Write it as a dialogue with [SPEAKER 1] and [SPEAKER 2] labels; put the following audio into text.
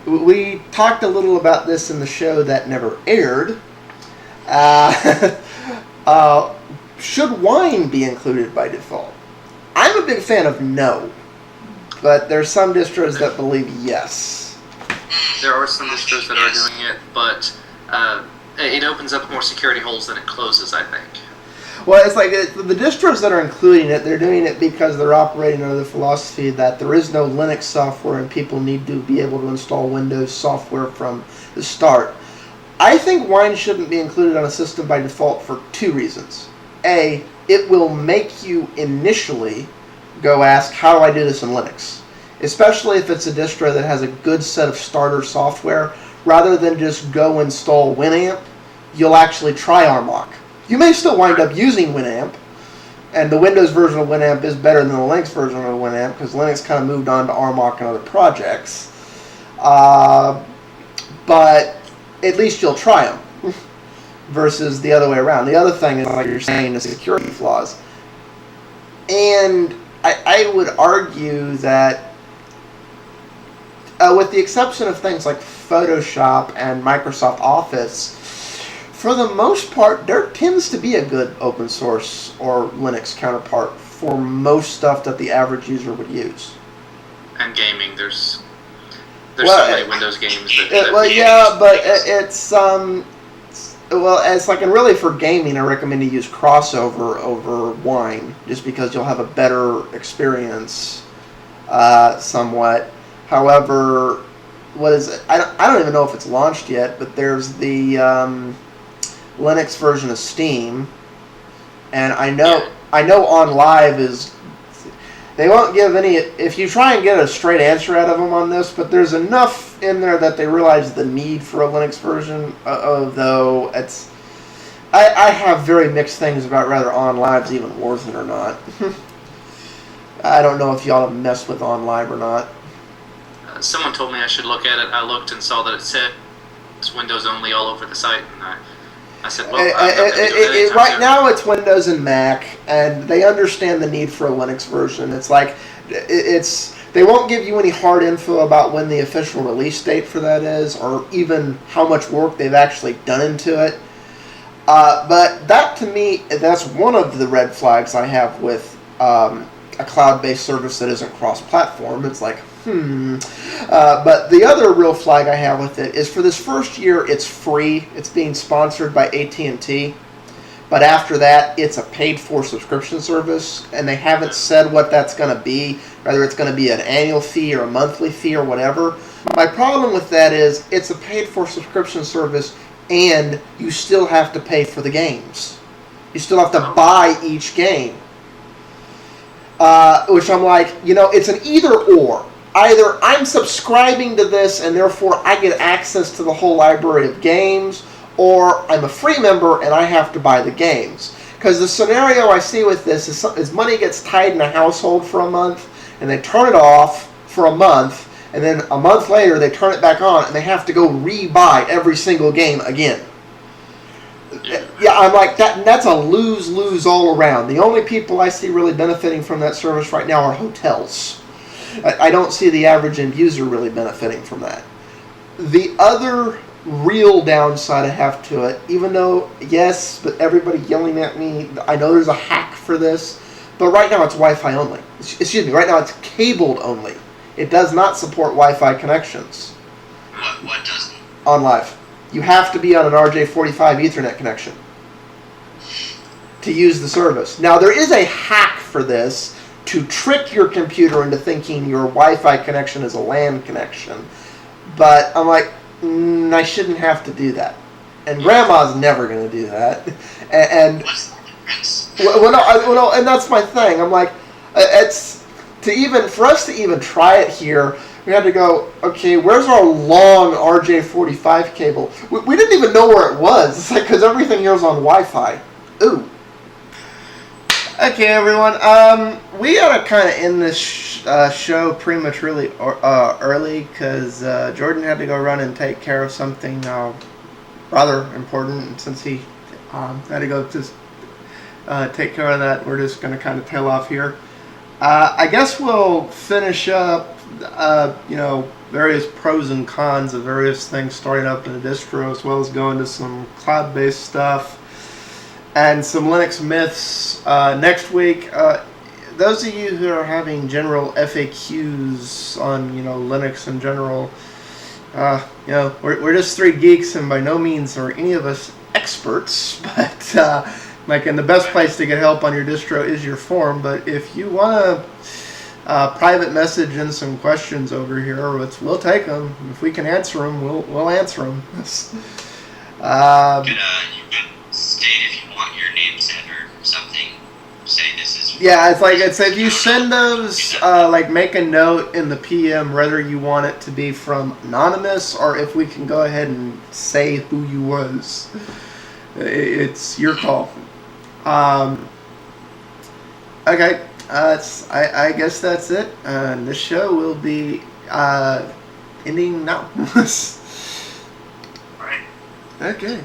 [SPEAKER 1] We talked a little about this in the show that never aired. Uh, should wine be included by default? I'm a big fan of no, but there's some distros that believe yes.
[SPEAKER 2] There are some distros that are doing it, but it opens up more security holes than it closes, I think.
[SPEAKER 1] Well, it's like the distros that are including it, they're doing it because they're operating under the philosophy that there is no Linux software and people need to be able to install Windows software from the start. I think Wine shouldn't be included on a system by default for two reasons. A, it will make you initially go ask, how do I do this in Linux? Especially if it's a distro that has a good set of starter software. Rather than just go install Winamp, you'll actually try Armlock. You may still wind up using Winamp, and the Windows version of Winamp is better than the Linux version of Winamp because Linux kind of moved on to Armlock and other projects. But at least you'll try them versus the other way around. The other thing is, like you're saying, the security flaws. And I would argue that with the exception of things like Photoshop and Microsoft Office, for the most part, there tends to be a good open source or Linux counterpart for most stuff that the average user would use.
[SPEAKER 2] And gaming, there's so many Windows games that
[SPEAKER 1] it's like, and really for gaming, I recommend you use Crossover over Wine, just because you'll have a better experience, somewhat. However, what is it? I don't even know if it's launched yet, but there's the Linux version of Steam, and I know OnLive is. They won't give any. If you try and get a straight answer out of them on this, but there's enough in there that they realize the need for a Linux version. Though it's, I have very mixed things about whether OnLive's even worth it or not. I don't know if y'all have messed with OnLive or not.
[SPEAKER 2] Someone told me I should look at it. I looked and saw that it said it's Windows only all over the site, and I said, well,
[SPEAKER 1] right now it's Windows and Mac, and they understand the need for a Linux version. It's like, they won't give you any hard info about when the official release date for that is, or even how much work they've actually done into it. But that, to me, that's one of the red flags I have with a cloud-based service that isn't cross-platform. It's like, but the other real flag I have with it is for this first year, it's free. It's being sponsored by AT&T. But after that, it's a paid-for subscription service, and they haven't said what that's going to be, whether it's going to be an annual fee or a monthly fee or whatever. My problem with that is it's a paid-for subscription service, and you still have to pay for the games. You still have to buy each game. Which I'm like, it's an either-or. Either I'm subscribing to this and therefore I get access to the whole library of games, or I'm a free member and I have to buy the games. Because the scenario I see with this is money gets tied in a household for a month, and they turn it off for a month, and then a month later they turn it back on and they have to go re-buy every single game again. Yeah, I'm like, that's a lose-lose all around. The only people I see really benefiting from that service right now are hotels. I don't see the average end user really benefiting from that. The other real downside I have to it, even though, yes, but everybody yelling at me, I know there's a hack for this, but right now it's Wi-Fi only. Excuse me, right now it's cabled only. It does not support Wi-Fi connections.
[SPEAKER 3] What doesn't?
[SPEAKER 1] OnLive. You have to be on an RJ45 Ethernet connection to use the service. Now, there is a hack for this to trick your computer into thinking your Wi-Fi connection is a LAN connection. But I'm like, I shouldn't have to do that. And Grandma's never going to do that. And
[SPEAKER 3] What's the difference?
[SPEAKER 1] no, and that's my thing. I'm like, for us to even try it here, we had to go, okay, where's our long RJ45 cable? We didn't even know where it was. It's like, because everything here is on Wi-Fi. Ooh. Okay, everyone. We gotta kind of end this show prematurely early because Jordan had to go run and take care of something rather important. Since he had to go just take care of that, we're just gonna kind of tail off here. I guess we'll finish up various pros and cons of various things starting up in a distro, as well as go into some cloud-based stuff and some Linux myths next week. Those of you who are having general FAQs on Linux in general, we're just three geeks, and by no means are any of us experts, but and the best place to get help on your distro is your forum. But if you want to private message in some questions over here, we'll take them. If we can answer them, we'll answer them.
[SPEAKER 3] You could state if you want your name said or something. Say this is.
[SPEAKER 1] Yeah, it's if you send those, make a note in the PM whether you want it to be from anonymous or if we can go ahead and say who you was. It's your call. Okay, I guess that's it. This show will be ending now.
[SPEAKER 3] Alright.
[SPEAKER 1] Okay.